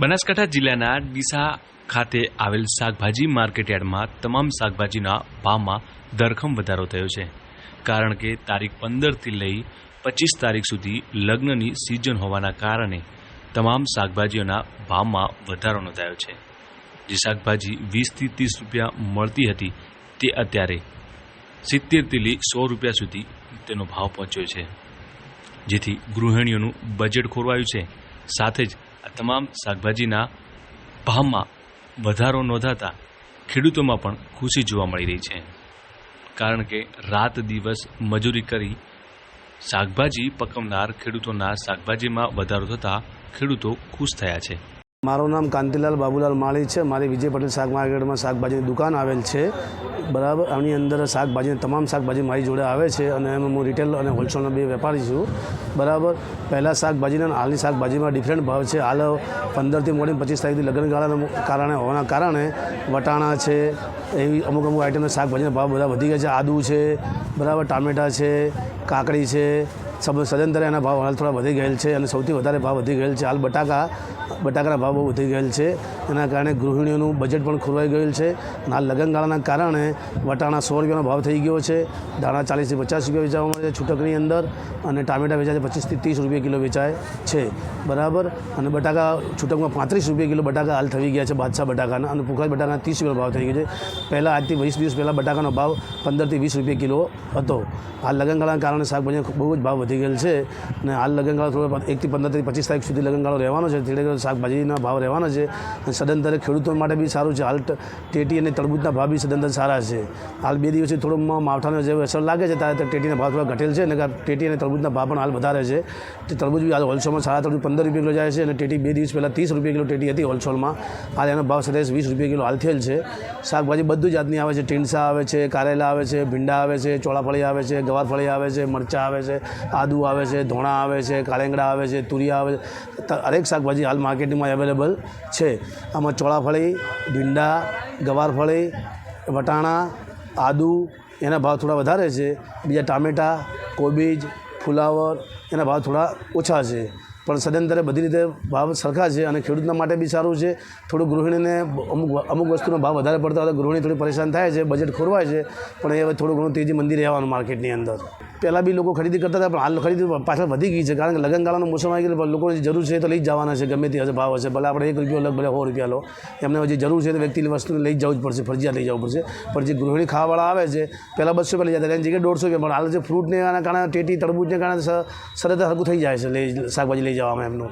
બનાસકાંઠા જિલ્લાના ડીસા ખાતે આવેલ શાકભાજી માર્કેટયાર્ડમાં તમામ શાકભાજીના ભાવમાં ધરખમ વધારો થયો છે, કારણ કે તારીખ 15થી લઈ 25 તારીખ સુધી લગ્નની સિઝન હોવાના કારણે તમામ શાકભાજીઓના ભાવમાં વધારો નોંધાયો છે। જે શાકભાજી 20થી 30 રૂપિયા મળતી હતી તે અત્યારે 70થી લઈ 100 રૂપિયા સુધી તેનો ભાવ પહોંચ્યો છે, જેથી ગૃહિણીઓનું બજેટ ખોરવાયું છે। સાથે જ આ તમામ શાકભાજીના ભાવમાં વધારો નોંધાતા ખેડૂતોમાં પણ ખુશી જોવા મળી રહી છે, કારણ કે રાત દિવસ મજૂરી કરી શાકભાજી પકવનાર ખેડૂતોના શાકભાજીમાં વધારો થતાં ખેડૂતો ખુશ થયા છે। મારું નામ કાંતિલાલ બાબુલાલ માળી છે। મારી વિજય પટેલ શાક માર્કેટમાં શાકભાજીની દુકાન આવેલ છે, બરાબર। આની અંદર શાકભાજી તમામ શાકભાજી મારી જોડે આવે છે અને એમાં હું રિટેલ અને હોલસેલનો બે વેપારી છું, બરાબર। પહેલાં શાકભાજીના હાલની શાકભાજીમાં ડિફરન્ટ ભાવ છે। હાલ 15થી મોડી 25 તારીખથી લગ્નગાળાના હોવાના કારણે વટાણા છે, એવી અમુક આઈટમના શાકભાજીના ભાવ બધા વધી ગયા છે। આદુ છે, બરાબર, ટામેટાં છે, કાકડી છે, સદંતરે એના ભાવ હાલ થોડા વધી ગયેલ છે અને સૌથી વધારે ભાવ વધી ગયેલ છે હાલ બટાકાના ભાવ બહુ વધી ગયેલ છે। એના કારણે ગૃહિણીઓનું બજેટ પણ ખોરવાઈ ગયેલ છે અને હાલ લગ્નગાળાના કારણે વટાણા 100 રૂપિયાનો ભાવ થઈ ગયો છે, દાણા 40થી 50 રૂપિયા વેચાવા મળે છે છૂટકની અંદર, અને ટામેટા વેચાય છે 25થી 30 રૂપિયા કિલો વેચાય છે, બરાબર। અને બટાકા છૂટકમાં 35 રૂપિયા કિલો બટાકા હાલ થઈ ગયા છે, બાદશાહ બટાકાના, અને પુખરાજ બટાકાના 30 રૂપિયાનો ભાવ થઈ ગયો છે। પહેલાં આજથી 20 દિવસ પહેલાં બટાકાનો ભાવ 15થી 20 રૂપિયા કિલો હતો। હાલ લગ્નગાળાના કારણે શાકભાજીનો બહુ જ ભાવ વધી ગયેલ છે અને હાલ લગ્નગાળો થોડો 1થી 15થી 25 તારીખ સુધી લગ્નગાળો રહેવાનો છે, ધીરે શાકભાજીના ભાવ રહેવાનો છે અને સદંતરે ખેડૂતો માટે બી સારું છે। હાલ ટેટી અને તરબૂચના ભાવ બી સદંતર સારા છે। હાલ 2 દિવસથી થોડો માવઠાનો જે અસર લાગે છે ત્યારે ટેટીના ભાવ થોડા ઘટેલ છે, અને ટેટી અને તરબૂચના ભાવ પણ હાલ વધારે છે। તે તરબૂચ બી હાલ હોલસેલમાં 3.5 15 રૂપિયા કિલો જાય છે, અને ટેટી 2 દિવસ પહેલાં 30 રૂપિયા કિલો ટેટી હતી હોલસેલમાં, હાલ એનો ભાવ 27-20 રૂપિયા કિલો હાલ થયેલ છે। શાકભાજી બધું જાતની આવે છે, ટીંડસા આવે છે, કારેલા આવે છે, ભીંડા આવે છે, ચોળાફળી આવે છે, ગવારફળી આવે છે, મરચાં આવે છે, આદુ આવે છે, ધોણા આવે છે, કાળેંગડા આવે છે, તુરિયા આવે છે, હરેક શાકભાજી હાલ માર્કેટમાં અવેલેબલ છે। આમાં ચોળાફળી, ભીંડા, ગવારફળી, વટાણા, આદુ એના ભાવ થોડા વધારે છે। બીજા ટામેટાં, કોબીજ, ફુલાવર એના ભાવ થોડા ઓછા છે, પણ સદંતરે બધી રીતે ભાવ સરખા છે અને ખેડૂતના માટે બી સારું છે। થોડું ગૃહિણીને અમુક વસ્તુનો ભાવ વધારે પડતા હોય તો ગૃહિણી થોડી પરેશાન થાય છે, બજેટ ખોરવાય છે, પણ એ હવે થોડું ઘણું તેજી મંદી રહેવાનું માર્કેટની અંદર। પહેલાં બી લોકો ખરીદી કરતા હતા, પણ હાલ ખરીદી પાછળ વધી ગઈ છે, કારણ કે લગ્નગાળાનો મોસમ આવી ગયો, લોકોની જરૂર છે તો લઈ જ જવાના છે, ગમે તે હશે ભાવ હશે, ભલે આપણે 1 રૂપિયો લગ ભલે 100 રૂપિયા લો, એમને જે જરૂર છે તો વ્યક્તિની વસ્તુને લઈ જ જવું જ પડશે, ફરજિયાત લઈ જવું પડશે। પણ જે ગૃહિણી ખાવાવાળા આવે છે પહેલાં 200 રૂપિયા લઈ જતા, એની જગ્યાએ 150 રૂપિયા, પણ હાલ જે ફ્રૂટને કારણે ટેટી તરબૂચને કારણે સરત હરખું થઈ જાય છે શાકભાજી લઈ જવામાં એમનું।